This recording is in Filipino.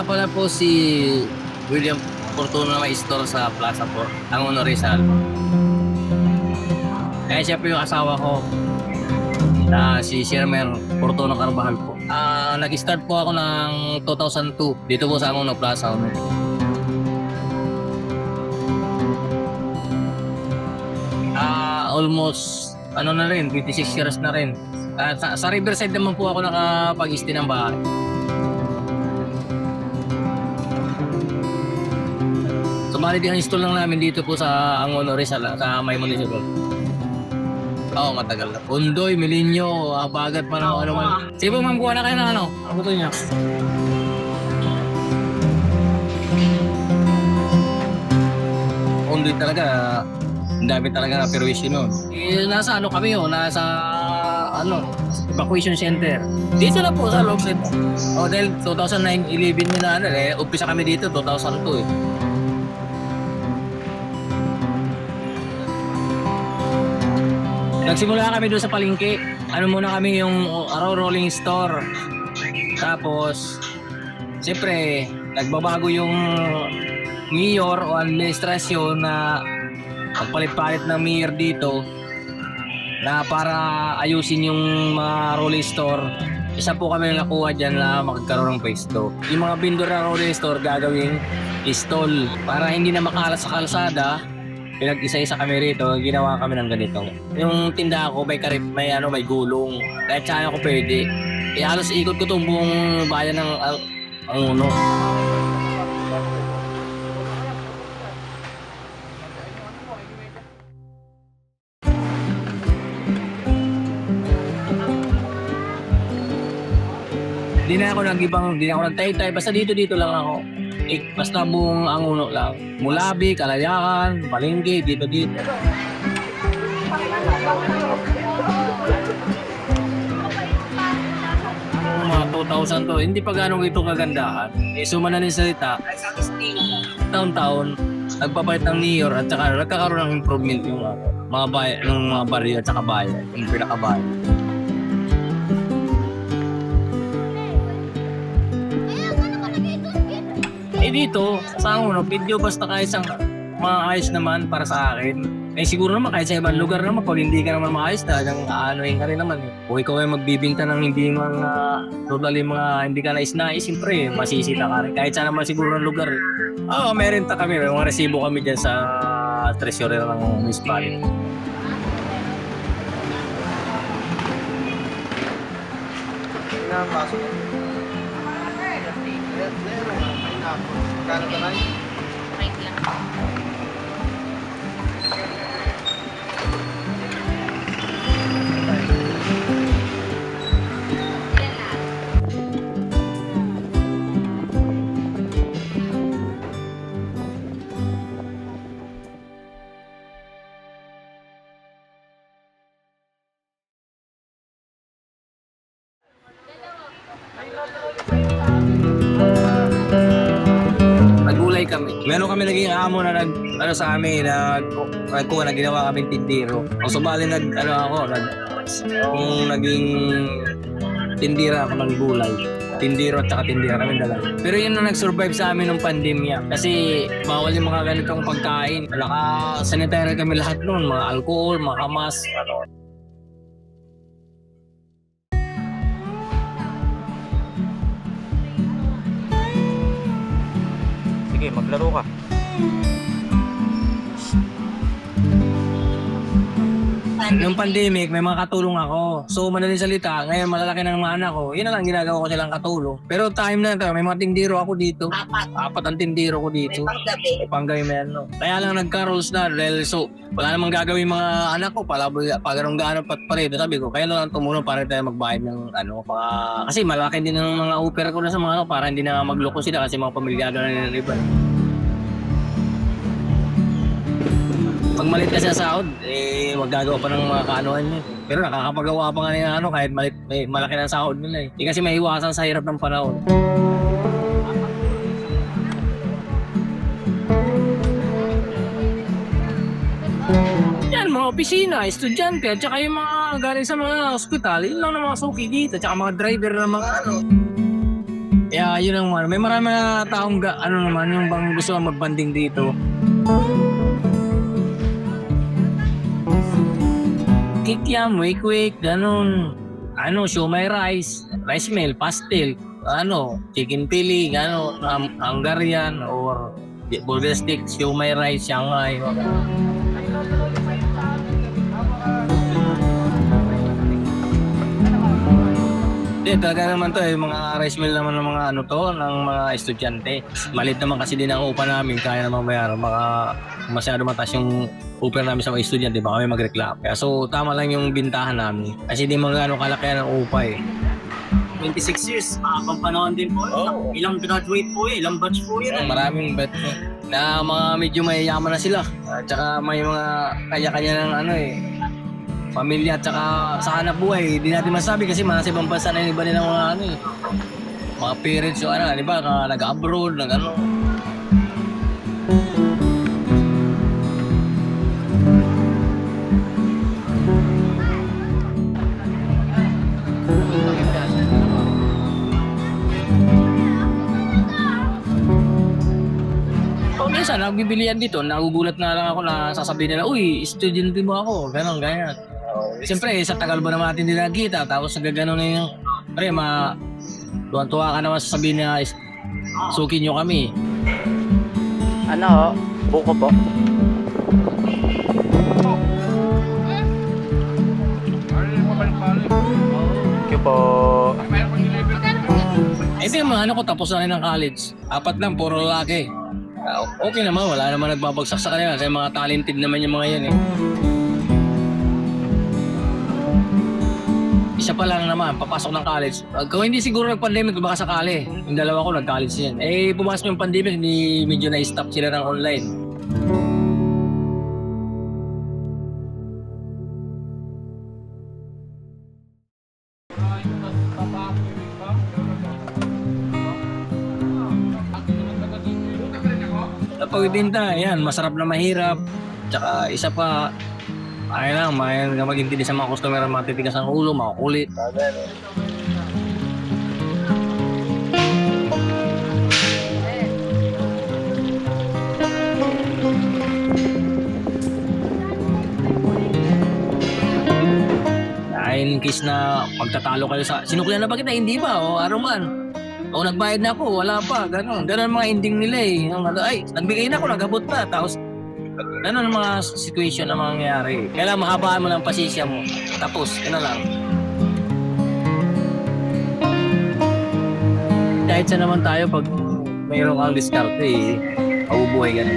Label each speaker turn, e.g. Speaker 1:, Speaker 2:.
Speaker 1: pala po si William Fortuna na may store sa Plaza 4, ang Uno Rizal. Kaya siya po yung asawa ko na si Shermer Fortuna Carvajal po. Nag-start po ako ng 2002 dito po sa Uno Plaza. Almost ano na rin, 26 years na rin. Sa Riverside naman po ako nakapag-stay ng bahay. Sumali din ang install lang namin dito po sa Angono Rizal, sa may municipal. Oo, matagal na. Undoy, Milinyo, Bagat man ako, ano man. Sige po, ma'am, kuha na kayo ng ano. Ang gusto niya. Undoy talaga, ang dami talaga na perwisyo nun. Nasa ano kami nasa evacuation center. Dito na po sa loob nito. Dahil 2009-11 na umpisa kami dito, 2002 eh. Nagsimula kami doon sa palengke. Ano muna kami yung rolling store. Tapos, siyempre, nagbabago yung mayor o administrasyon na pagpalit-palit ng mayor dito na para ayusin yung mga rolling store. Isa po kami nakuha dyan na magkaroon ng pwesto. Yung mga vendor na rolling store gagawing stall para hindi na makalat sa kalsada. Pinag-isa-isa kami rito, ginawa kami ng ganito. Yung tindahan ko may karip, may gulong. Kahit saan ako pwede. Halos ikot ko itong buong bayan ng Angono. Hindi na ako nagtay-tay. Basta dito lang ako. Basta buong Angono lang. Mulabi, Kalayakan, Palengke, dito. Mga 2000 to, hindi pa ganong ito kagandahan. Suma na rin salita. Taon-taon, nagpapalit ng mayor at saka nagkakaroon ng improvement yung mga baryo at saka bayan, yung pinakabayan. Dito, sa Angono, video basta kahit isang maayos naman para sa akin. Siguro naman kahit sa ibang lugar naman, pag hindi ka naman maayos, talagang aanoin ka rin naman. Kung ikaw ay magbibinta ng hindi totally hindi ka nais-nais, siyempre, masisita ka rin. Kahit saan naman siguro ng lugar. May renta kami, may mga resibo kami dyan sa treasurer ng municipality.
Speaker 2: Kano ka na?
Speaker 3: Right lang.
Speaker 1: Nagulay kami. Meron kami naging amo na sa amin, nagkuha na ginawa kaming tindiro. Ang subali kung naging tindira ako ng gulay. Tindiro at saka tindira kami dalawa. Pero yun na nag-survive sa amin ng pandemya. Kasi bawal yung mga ganitong pagkain. Naka-sanitary kami lahat noon. Mga alcohol, mga kamas.
Speaker 2: Sige, maglaro ka.
Speaker 1: Nung pandemic, may mga katulong ako. So, madaling salita, ngayon malalaki na ng mga anak ko. Yun na lang ginagawa ko silang katulong. Pero time na ito, may mga tindiro ako dito. Apat ang tindiro ko dito. May panggabi meron. Kaya lang nagka-rules na dahil wala namang gagawin mga anak ko. Pagarong gaano pa rin. Sabi ko, kaya lang tumulong para tayo magbayad ng kasi malaki din ng mga upera ko na sa mga para hindi na magloko sila kasi mga pamilyado na nila iba. Pag malit ka sa sahod, magagawa pa ng mga kaanuhan niya. Pero nakakapagawa pa nga ng kahit malaki na sahod nila eh. Kasi maiwasan sa hirap ng panahon. Yan, mga opisina, estudyante, at saka yung mga galing sa mga ospital, yun lang na mga suki dito, at saka mga driver na mga Kaya yun ang may marami na taong ano naman yung bang gusto magbanding dito. Kikiam, wake, ganun. Ano, siomai rice meal, pastel, ano, chicken pili, ano, Hungarian or burger stick, siomai rice, Shanghai. Hindi, talaga naman to mga rice meal naman ng mga ano to, ng mga estudyante. Malit naman kasi din ang upa namin, kaya naman bayaran. Baka masyado mataas yung upa namin sa mga estudyante, baka may magreklamo. Kaya so tama lang yung bintahan namin. Kasi di mga ano kalakihan ng upa eh.
Speaker 3: 26 years, habang panahon din po.
Speaker 1: Oo.
Speaker 3: Ilang graduate po ilang batch po yun.
Speaker 1: Maraming bet na mga medyo mayayaman na sila. At saka may mga kanya-kanya ng ano eh, pamilya at saka sa hanap buhay. Hindi natin masabi kasi nasa ibang bansa na yung iba nilang mga ano eh. Mga parents o ano, di ba, nag-abroad, nag-ano. Minsan, nagbibilian dito, nagugulat na lang ako na sasabihin nila, uy, estudyante mo ako, ganon, ganyan. Siyempre, sa tagal ba naman natin hindi nakita, tapos nagagano na yung, pre, tuwan-tuwa ka naman sasabihin na, sukin nyo kami.
Speaker 2: Ano, buko po. Thank you po.
Speaker 1: Ito yung mga ano ko, tapos na rin ng college. 4 lang, puro lalaki. Okay naman, wala naman nagbabagsak sa kanila. Kasi mga talented naman yung mga yan eh. Isa pa lang naman, papasok ng college. Kung hindi siguro nag-pandemic, baka sakali. Yung dalawa ko nag-college yan. Eh, pumasok yung pandemic, hindi medyo na-stop sila ng online. Pagbibinta, yan, masarap na mahirap. Tsaka isa pa, ay lang, may magintindi sa mga customer, matitigas ang ulo, makukulit. Ay, in case na magtatalo kayo sa, sinuklian na ba kita? Hindi ba? O araw man. O nagbayad na ako, wala pa. Ganon. Ganon ang mga ending nila eh. Ay, nagbigay na ako, nagabot na. Tapos, ganon ang mga situation na mangyayari. Kailangan mahabaan mo ng pasisya mo. Tapos, yun na lang. Kahit sa naman tayo, pag mayroon kang diskarte eh, mabubuhay ka na.